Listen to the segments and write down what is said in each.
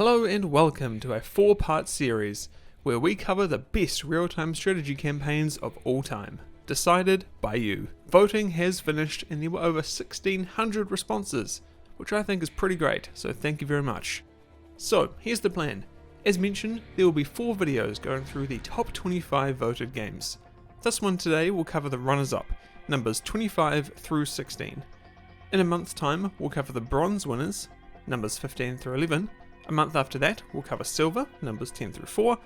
Hello and welcome to a 4-part series where we cover the best real-time strategy campaigns of all time, decided by you. Voting has finished and there were over 1,600 responses, which I think is pretty great, so thank you very much. So here's the plan. As mentioned, there will be 4 videos going through the top 25 voted games. This one today will cover the runners-up, numbers 25 through 16. In a month's time, we'll cover the bronze winners, numbers 15 through 11. A month after that, we'll cover silver, numbers 10 through 4,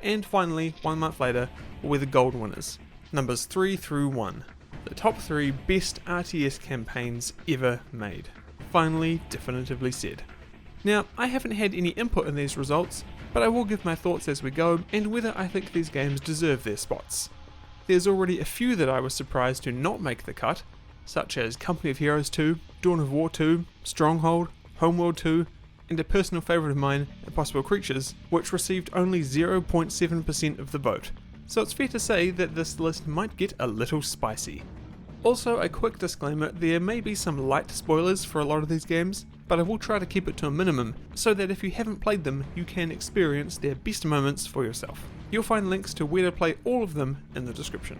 and finally, 1 month later, will be the gold winners, numbers 3 through 1. The top 3 best RTS campaigns ever made. Finally, definitively said. Now, I haven't had any input in these results, but I will give my thoughts as we go, and whether I think these games deserve their spots. There's already a few that I was surprised to not make the cut, such as Company of Heroes 2, Dawn of War 2, Stronghold, Homeworld 2, and a personal favourite of mine, Impossible Creatures, which received only 0.7% of the vote, so it's fair to say that this list might get a little spicy. Also, a quick disclaimer, there may be some light spoilers for a lot of these games, but I will try to keep it to a minimum, so that if you haven't played them, you can experience their best moments for yourself. You'll find links to where to play all of them in the description.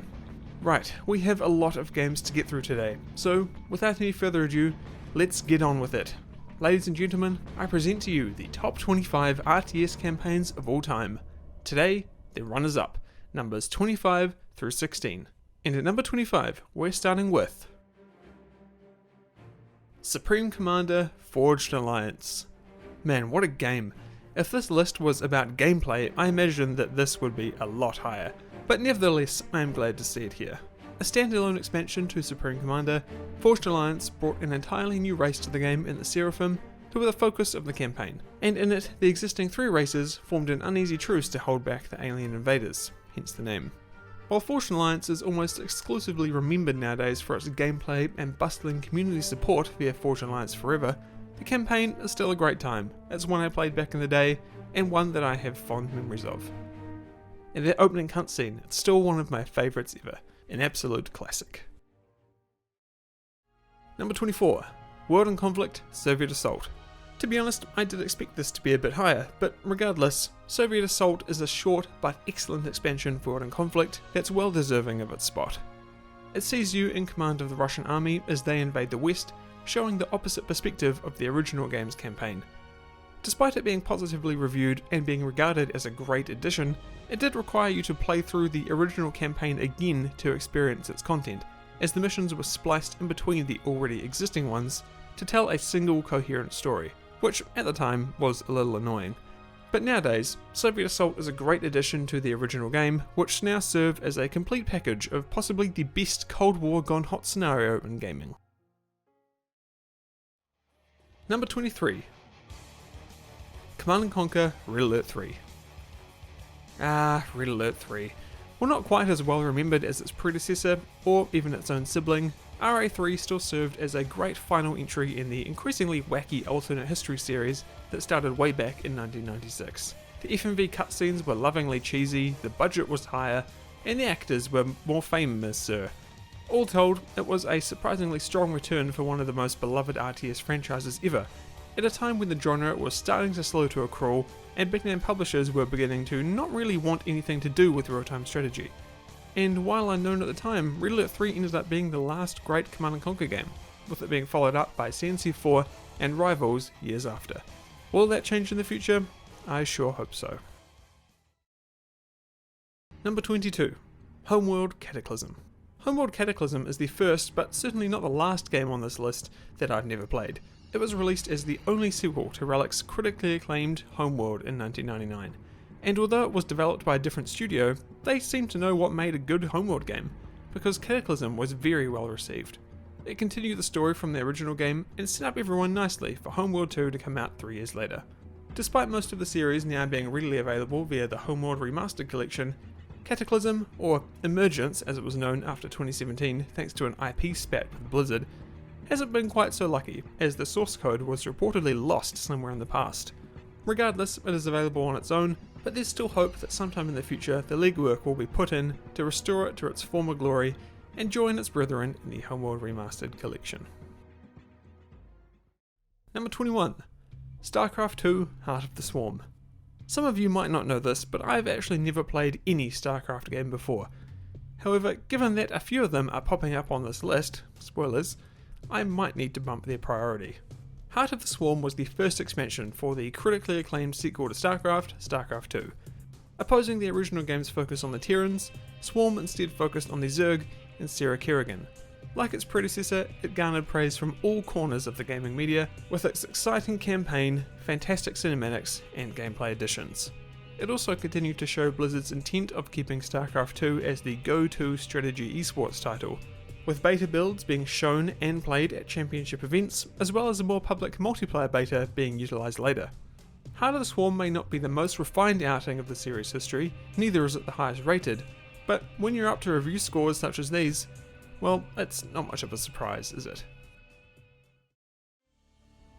Right, we have a lot of games to get through today, so without any further ado, let's get on with it. Ladies and gentlemen, I present to you the top 25 RTS campaigns of all time. Today, they're runners-up, numbers 25 through 16. And at number 25, we're starting with Supreme Commander Forged Alliance. Man, what a game. If this list was about gameplay, I imagine that this would be a lot higher. But nevertheless, I am glad to see it here. A standalone expansion to Supreme Commander, Forged Alliance brought an entirely new race to the game in the Seraphim to be the focus of the campaign, and in it the existing 3 races formed an uneasy truce to hold back the alien invaders, hence the name. While Forged Alliance is almost exclusively remembered nowadays for its gameplay and bustling community support via Forged Alliance Forever, the campaign is still a great time. It's one I played back in the day, and one that I have fond memories of. And that opening cutscene, it's still one of my favourites ever. An absolute classic. Number 24. World in Conflict, Soviet Assault. To be honest, I did expect this to be a bit higher, but regardless, Soviet Assault is a short but excellent expansion for World in Conflict that's well deserving of its spot. It sees you in command of the Russian army as they invade the West, showing the opposite perspective of the original game's campaign. Despite it being positively reviewed and being regarded as a great addition, it did require you to play through the original campaign again to experience its content, as the missions were spliced in between the already existing ones to tell a single coherent story, which at the time was a little annoying. But nowadays, Soviet Assault is a great addition to the original game, which now serve as a complete package of possibly the best Cold War gone hot scenario in gaming. Number 23. Command & Conquer Red Alert 3. Red Alert 3. While not quite as well remembered as its predecessor, or even its own sibling, RA3 still served as a great final entry in the increasingly wacky alternate history series that started way back in 1996. The FMV cutscenes were lovingly cheesy, the budget was higher, and the actors were more famous, sir. All told, it was a surprisingly strong return for one of the most beloved RTS franchises ever, at a time when the genre was starting to slow to a crawl and big name publishers were beginning to not really want anything to do with real-time strategy. And while unknown at the time, Red Alert 3 ended up being the last great Command & Conquer game, with it being followed up by CNC4 and Rivals years after. Will that change in the future? I sure hope so. Number 22. Homeworld Cataclysm. Homeworld Cataclysm is the first, but certainly not the last game on this list that I've never played. It was released as the only sequel to Relic's critically acclaimed Homeworld in 1999, and although it was developed by a different studio, they seemed to know what made a good Homeworld game, because Cataclysm was very well received. It continued the story from the original game and set up everyone nicely for Homeworld 2 to come out 3 years later. Despite most of the series now being readily available via the Homeworld Remastered Collection, Cataclysm, or Emergence as it was known after 2017 thanks to an IP spat with Blizzard, hasn't been quite so lucky, as the source code was reportedly lost somewhere in the past. Regardless, it is available on its own, but there's still hope that sometime in the future the legwork will be put in to restore it to its former glory and join its brethren in the Homeworld Remastered Collection. Number 21. StarCraft 2 Heart of the Swarm. Some of you might not know this, but I've actually never played any StarCraft game before. However, given that a few of them are popping up on this list, spoilers, I might need to bump their priority. Heart of the Swarm was the first expansion for the critically acclaimed sequel to StarCraft, StarCraft 2. Opposing the original game's focus on the Terrans, Swarm instead focused on the Zerg and Sarah Kerrigan. Like its predecessor, it garnered praise from all corners of the gaming media, with its exciting campaign, fantastic cinematics, and gameplay additions. It also continued to show Blizzard's intent of keeping StarCraft 2 as the go-to strategy esports title, with beta builds being shown and played at championship events, as well as a more public multiplayer beta being utilised later. Heart of the Swarm may not be the most refined outing of the series' history, neither is it the highest rated, but when you're up to review scores such as these, well, it's not much of a surprise, is it?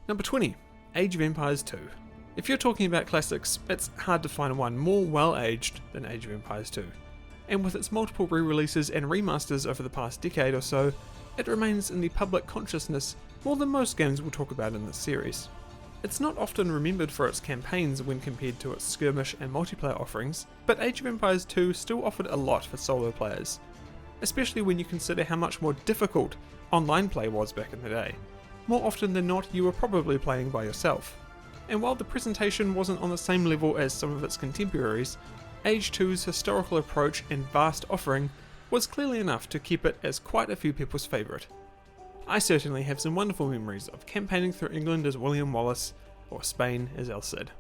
Number 20, Age of Empires 2. If you're talking about classics, it's hard to find one more well-aged than Age of Empires 2. And with its multiple re-releases and remasters over the past decade or so, it remains in the public consciousness more than most games we'll talk about in this series. It's not often remembered for its campaigns when compared to its skirmish and multiplayer offerings, but Age of Empires 2 still offered a lot for solo players, especially when you consider how much more difficult online play was back in the day. More often than not, you were probably playing by yourself. And while the presentation wasn't on the same level as some of its contemporaries, Age 2's historical approach and vast offering was clearly enough to keep it as quite a few people's favourite. I certainly have some wonderful memories of campaigning through England as William Wallace, or Spain as El Cid.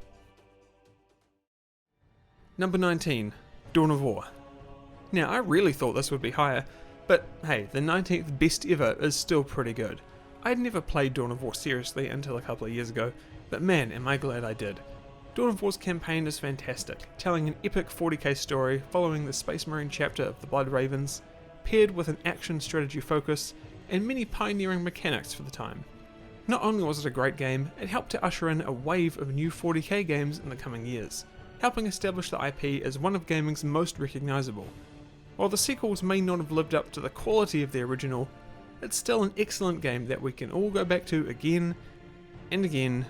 Number 19, Dawn of War. Now, I really thought this would be higher, but hey, the 19th best ever is still pretty good. I'd never played Dawn of War seriously until a couple of years ago, but man am I glad I did. Dawn of War's campaign is fantastic, telling an epic 40k story following the Space Marine chapter of the Blood Ravens, paired with an action strategy focus and many pioneering mechanics for the time. Not only was it a great game, it helped to usher in a wave of new 40k games in the coming years, helping establish the IP as one of gaming's most recognisable. While the sequels may not have lived up to the quality of the original, it's still an excellent game that we can all go back to again and again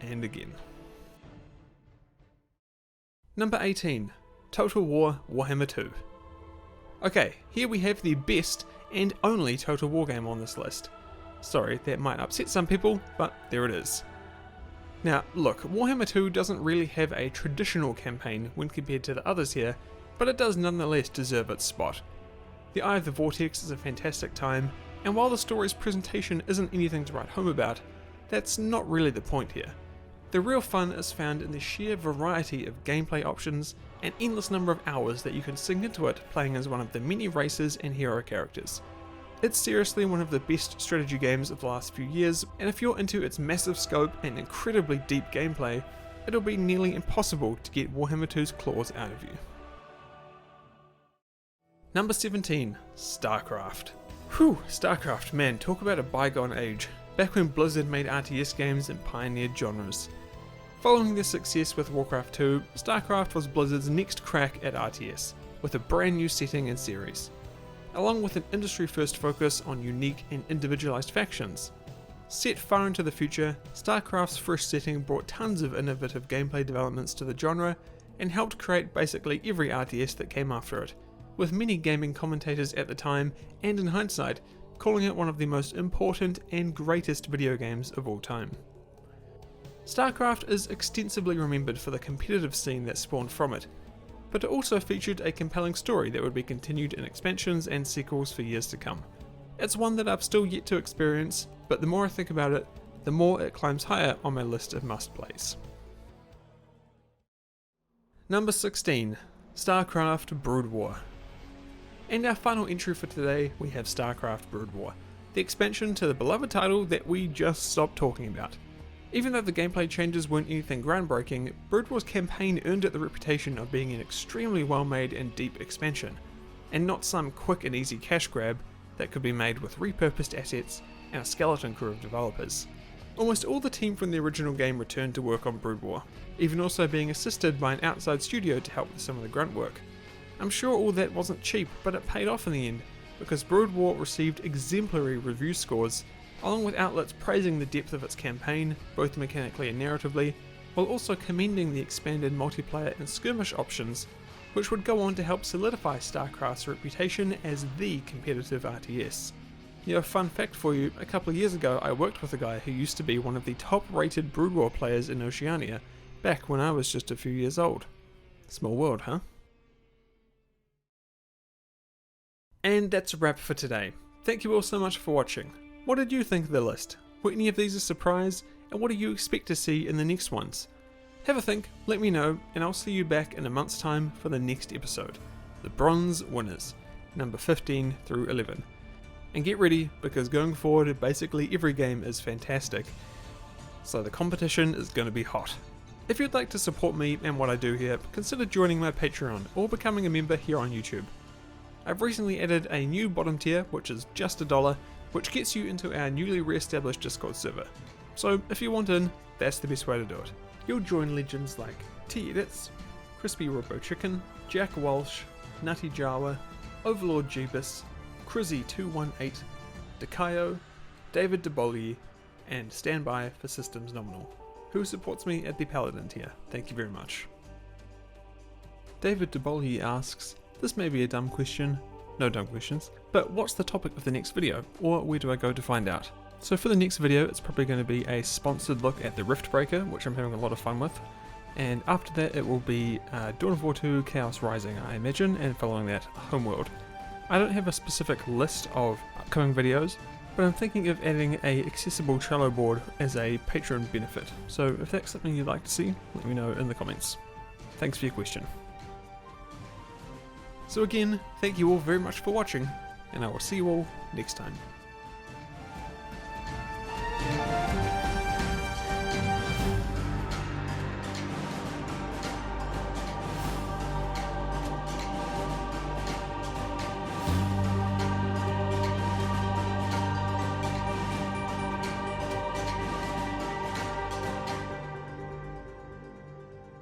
and again. Number 18, Total War Warhammer 2. Okay, here we have the best and only Total War game on this list. Sorry, that might upset some people, but there it is. Now look, Warhammer 2 doesn't really have a traditional campaign when compared to the others here, but it does nonetheless deserve its spot. The Eye of the Vortex is a fantastic time, and while the story's presentation isn't anything to write home about, that's not really the point here. The real fun is found in the sheer variety of gameplay options and endless number of hours that you can sink into it playing as one of the many races and hero characters. It's seriously one of the best strategy games of the last few years, and if you're into its massive scope and incredibly deep gameplay, it'll be nearly impossible to get Warhammer 2's claws out of you. Number 17, StarCraft. Whew, StarCraft, man, talk about a bygone age, back when Blizzard made RTS games and pioneered genres. Following their success with Warcraft 2, StarCraft was Blizzard's next crack at RTS, with a brand new setting and series, along with an industry-first focus on unique and individualized factions. Set far into the future, StarCraft's fresh setting brought tons of innovative gameplay developments to the genre and helped create basically every RTS that came after it, with many gaming commentators at the time, and in hindsight, calling it one of the most important and greatest video games of all time. StarCraft is extensively remembered for the competitive scene that spawned from it, but it also featured a compelling story that would be continued in expansions and sequels for years to come. It's one that I've still yet to experience, but the more I think about it, the more it climbs higher on my list of must-plays. Number 16, StarCraft Brood War. And our final entry for today, we have StarCraft Brood War, the expansion to the beloved title that we just stopped talking about. Even though the gameplay changes weren't anything groundbreaking, Brood War's campaign earned it the reputation of being an extremely well-made and deep expansion, and not some quick and easy cash grab that could be made with repurposed assets and a skeleton crew of developers. Almost all the team from the original game returned to work on Brood War, even also being assisted by an outside studio to help with some of the grunt work. I'm sure all that wasn't cheap, but it paid off in the end, because Brood War received exemplary review scores along with outlets praising the depth of its campaign, both mechanically and narratively, while also commending the expanded multiplayer and skirmish options, which would go on to help solidify StarCraft's reputation as the competitive RTS. You know, a fun fact for you, a couple of years ago I worked with a guy who used to be one of the top rated Brood War players in Oceania, back when I was just a few years old. Small world, huh? And that's a wrap for today. Thank you all so much for watching. What did you think of the list? Were any of these a surprise? And what do you expect to see in the next ones? Have a think, let me know, and I'll see you back in a month's time for the next episode. The Bronze Winners, number 15 through 11. And get ready, because going forward basically every game is fantastic, so the competition is going to be hot. If you'd like to support me and what I do here, consider joining my Patreon or becoming a member here on YouTube. I've recently added a new bottom tier, which is just $1, which gets you into our newly re-established Discord server. So if you want in, that's the best way to do it. You'll join legends like T-Edits, Crispy Robo Chicken, Jack Walsh, Nutty Jawa, Overlord Jeebus, Crizzy218, Dakayo, David DeBollier, and Standby for Systems Nominal, who supports me at the Paladin tier. Thank you very much. David DeBollier asks, this may be a dumb question, no dumb questions, but what's the topic of the next video, or where do I go to find out? So for the next video, it's probably going to be a sponsored look at the Riftbreaker, which I'm having a lot of fun with, and after that it will be Dawn of War 2 Chaos Rising, I imagine, and following that, Homeworld. I don't have a specific list of upcoming videos, but I'm thinking of adding a accessible cello board as a Patreon benefit, so if that's something you'd like to see, let me know in the comments. Thanks for your question. So again, thank you all very much for watching, and I will see you all next time.